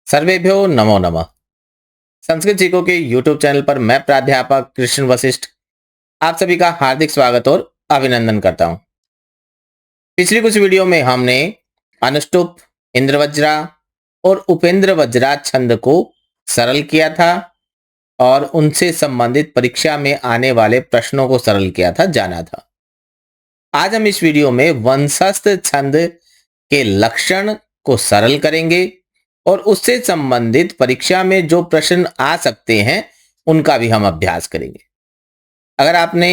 सर्वेभ्यो नमो नमः। संस्कृत सीखो के YouTube चैनल पर मैं प्राध्यापक कृष्ण वशिष्ठ आप सभी का हार्दिक स्वागत और अभिनंदन करता हूं। पिछली कुछ वीडियो में हमने अनुष्टुप, इंद्रवज्रा और उपेंद्र वज्रा छंद को सरल किया था और उनसे संबंधित परीक्षा में आने वाले प्रश्नों को सरल किया था, जाना था। आज हम इस वीडियो में वंशस्थ छंद के लक्षण को सरल करेंगे और उससे संबंधित परीक्षा में जो प्रश्न आ सकते हैं उनका भी हम अभ्यास करेंगे। अगर आपने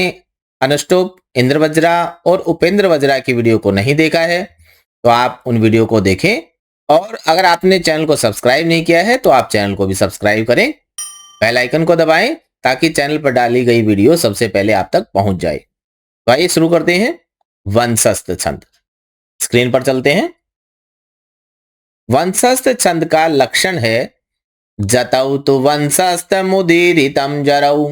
अनुष्टुप, इंद्रवज्रा और उपेंद्र वज्रा की वीडियो को नहीं देखा है तो आप उन वीडियो को देखें, और अगर आपने चैनल को सब्सक्राइब नहीं किया है तो आप चैनल को भी सब्सक्राइब करें, बेल आइकन को दबाएं ताकि चैनल पर डाली गई वीडियो सबसे पहले आप तक पहुंच जाए। तो आइए शुरू करते हैं। वंशस्थ छंद, स्क्रीन पर चलते हैं। वंशस्थ छंद का लक्षण है जतौ तु वंशस्थ मुदीरितम जरऊ,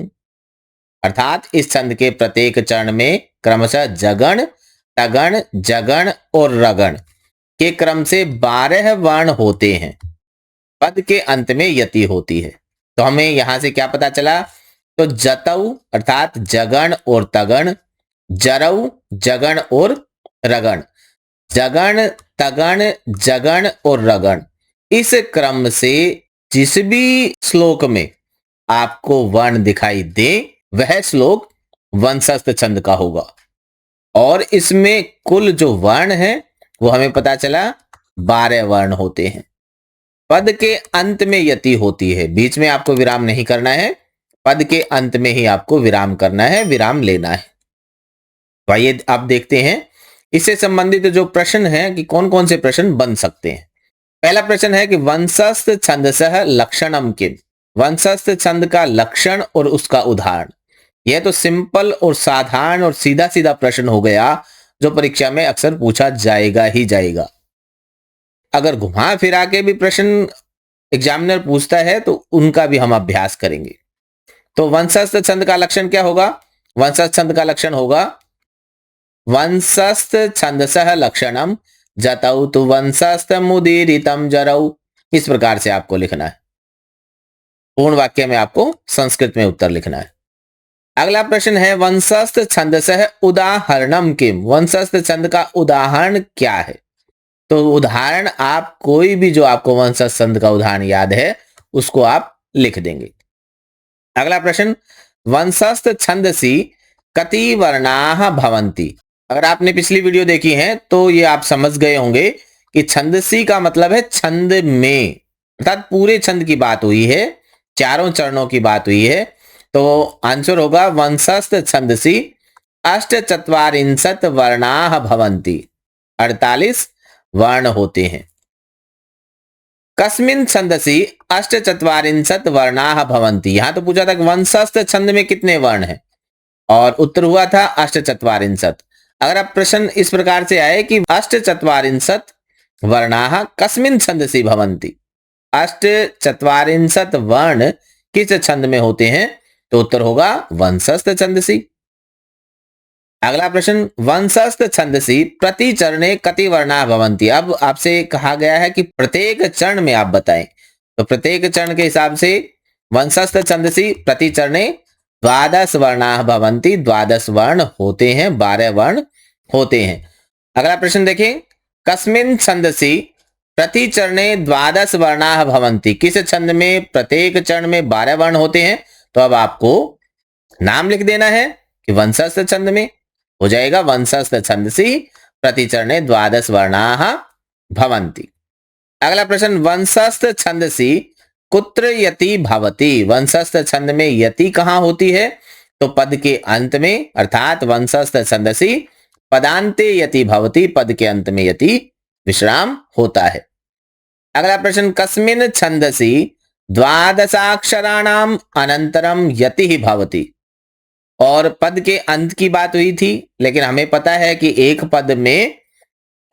अर्थात इस छंद के प्रत्येक चरण में क्रमशः जगण, तगण, जगण और रगण के क्रम से 12 वर्ण होते हैं। पद के अंत में यति होती है। तो हमें यहां से क्या पता चला? तो जतऊ अर्थात जगण और तगण, जरऊ जगण और रगण, जगण, तगण, जगण और रगण, इस क्रम से जिस भी श्लोक में आपको वर्ण दिखाई दे वह श्लोक वंशस्थ छंद का होगा। और इसमें कुल जो वर्ण है वो हमें पता चला 12 वर्ण होते हैं। पद के अंत में यति होती है, बीच में आपको विराम नहीं करना है, पद के अंत में ही आपको विराम करना है, विराम लेना है। तो आइए आप देखते हैं इससे संबंधित जो प्रश्न है कि कौन कौन से प्रश्न बन सकते हैं। पहला प्रश्न है कि वंशस्थ छंदसः लक्षणम किम, वंशस्थ छंद का लक्षण और उसका उदाहरण। यह तो सिंपल और साधारण और सीधा सीधा प्रश्न हो गया जो परीक्षा में अक्सर पूछा जाएगा ही जाएगा। अगर घुमा फिरा के भी प्रश्न एग्जामिनर पूछता है तो उनका भी हम अभ्यास करेंगे। तो वंशस्थ छंद का लक्षण क्या होगा? वंशस्थ छंद का लक्षण होगा वंशस्थ छंदसः लक्षणम जतौ तु वंशस्थ मुदीरितम जरऊ। इस प्रकार से आपको लिखना है। पूर्ण वाक्य में आपको संस्कृत में उत्तर लिखना है। अगला प्रश्न है वंशस्थ छंदसः उदाहरणम किम, वंशस्थ छंद का उदाहरण क्या है? तो उदाहरण आप कोई भी जो आपको वंशस्थ छंद का उदाहरण याद है उसको आप लिख देंगे। अगला प्रश्न वंशस्थ छंदसी कति वर्णाः भवन्ति। अगर आपने पिछली वीडियो देखी है तो ये आप समझ गए होंगे कि छंदसी का मतलब है छंद में, अर्थात पूरे छंद की बात हुई है, चारों चरणों की बात हुई है। तो आंसर होगा वंशस्थ छंदसी अष्टचत्वारिंशत् वर्णाः भवन्ति, 48 वर्ण होते हैं। कस्मिन् छंदसी अष्टचत्वारिंशत् वर्णाः भवन्ति, यहां तो पूछा था कि वंशस्थ छंद में कितने वर्ण हैं और उत्तर हुआ था अष्टचत्वारिंशत्। अगर आप प्रश्न इस प्रकार से आए कि अष्टचत्वारिंशत् वर्णाः कस्मिन् छंदसी भवन्ति, अष्टचत्वारिंशत् वर्ण किस छंद में होते हैं, तो उत्तर होगा वंशस्थ छंदसी। अगला प्रश्न वंशस्थ छंदसी प्रति चरणे कति वर्णाः भवन्ति। अब आपसे कहा गया है कि प्रत्येक चरण में आप बताएं, तो प्रत्येक चरण के हिसाब से वंशस्थ छंदसी प्रति चरणे 12 वर्णाः भवन्ति, 12 वर्ण होते हैं, 12 वर्ण होते हैं। अगला प्रश्न देखें कस्मिन् छंदसी प्रति चरणे 12 वर्णाः भवन्ति, किस छंद में प्रत्येक चरण में 12 वर्ण होते हैं। तो अब आपको नाम लिख देना है कि वंशस्थ छंद में हो जाएगा वंशस्थ छंदसी प्रति चरणे 12 वर्णाः भवन्ति। अगला प्रश्न वंशस्थ छंदसी कुत्र यति भवति, वंशस्थ छंद में यति कहां होती है, तो पद के अंत में, अर्थात वंशस्थ छंदसी पदांते यति भवति, पद के अंत में यति विश्राम होता है। अगला प्रश्न कस्मिन् छंदसी द्वादशाक्षराणाम अनंतरम यति भवति, और पद के अंत की बात हुई थी, लेकिन हमें पता है कि एक पद में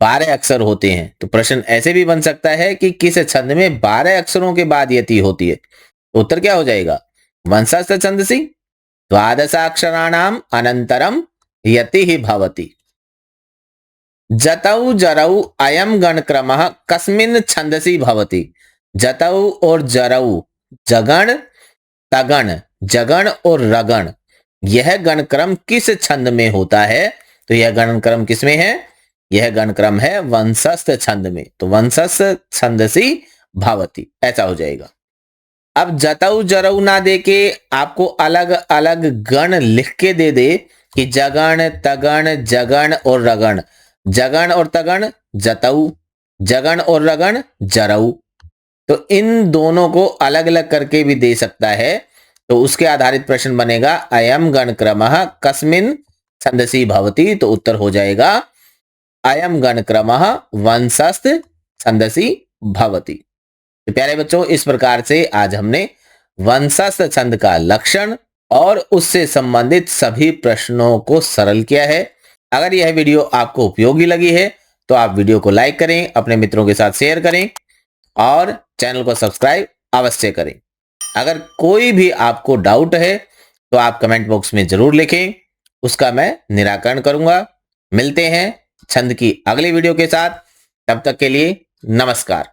12 अक्षर होते हैं। तो प्रश्न ऐसे भी बन सकता है कि किस छंद में 12 अक्षरों के बाद यति होती है, तो उत्तर क्या हो जाएगा वंशस्थ छंदसी द्वादशाक्षराणाम अनंतरम यति भवति। जतौ जरौ अयम गणक्रमः कस्मिन् छंदसी भवति, जतऊ और जरऊ, जगण तगण, जगण और रगण, यह गणक्रम किस छंद में होता है? तो यह गणक्रम किस में है? यह गणक्रम है वंशस्थ छंद में। तो वंशस्थ छंदसी भावती, ऐसा हो जाएगा। अब जतऊ जरऊ ना दे के आपको अलग अलग गण लिख के दे दे कि जगण तगण जगण और रगण, जगण और तगण जतऊ, जगण और रगण जरऊ, तो इन दोनों को अलग अलग करके भी दे सकता है। तो उसके आधारित प्रश्न बनेगा अयम गण क्रमः कस्मिन् छंदसि भवति। तो उत्तर हो जाएगा अयम गण क्रमः वंशस्थ छंदसि भवति। तो प्यारे बच्चों, इस प्रकार से आज हमने वंशस्थ छंद का लक्षण और उससे संबंधित सभी प्रश्नों को सरल किया है। अगर यह वीडियो आपको उपयोगी लगी है तो आप वीडियो को लाइक करें, अपने मित्रों के साथ शेयर करें और चैनल को सब्सक्राइब अवश्य करें। अगर कोई भी आपको डाउट है तो आप कमेंट बॉक्स में जरूर लिखें, उसका मैं निराकरण करूंगा। मिलते हैं छंद की अगली वीडियो के साथ, तब तक के लिए नमस्कार।